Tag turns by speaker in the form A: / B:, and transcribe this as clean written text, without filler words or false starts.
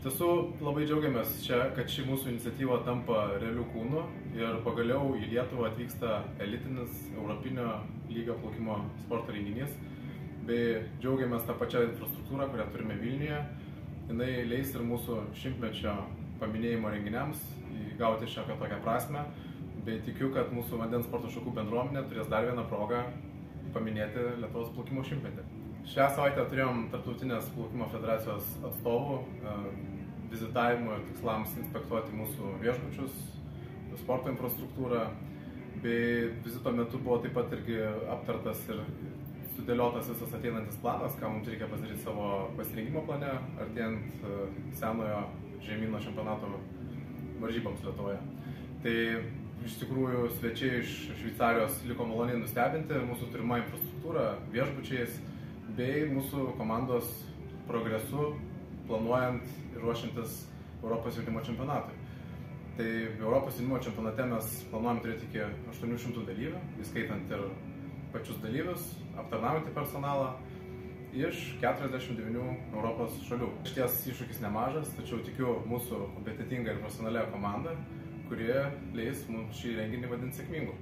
A: tiesų labai džiaugiamės kad ši mūsų iniciatyva tampa realių kūnų ir pagaliau į Lietuvą atvyksta elitinis europinio lygio plaukimo sporto renginys, bei džiaugiamės tą pačią infrastruktūrą, kurią turime Vilniuje. Jinai leis ir mūsų šimtmečio paminėjimo renginiams įgauti šiokią tokią prasmę, bei tikiu, kad mūsų vandens sporto šakų bendruomenė turės dar vieną progą paminėti Lietuvos plaukimo šimtmetį. Šią savaitę turėjom Tarptautinės plaukimo federacijos atstovų vizitavimo ir tikslams inspektuoti mūsų viešbučius, sporto infrastruktūrą, bei vizito metu buvo taip pat irgi aptartas ir sudėliotas visas ateinantis planas, ką mums reikia padaryti savo pasirinkimo plane, artėjant senojo žemyno čempionato varžyboms Lietuvoje. Tai iš tikrųjų svečiai iš Šveicarijos liko maloniai nustebinti mūsų turima infrastruktūra, viešbučiais bei mūsų komandos progresu planuojant ir ruošiantis Europos jaunimo čempionatui. Tai Europos jaunimo čempionate mes planuojam turėti iki 800 dalyvių, įskaitant ir pačius dalyvius, aptarnaujantį personalą iš 49 Europos šalių. Išties iššūkis nemažas, tačiau tikiu mūsų kompetentingą ir profesionalią komandą, kurie leis mums šį renginį vadinti sėkmingu.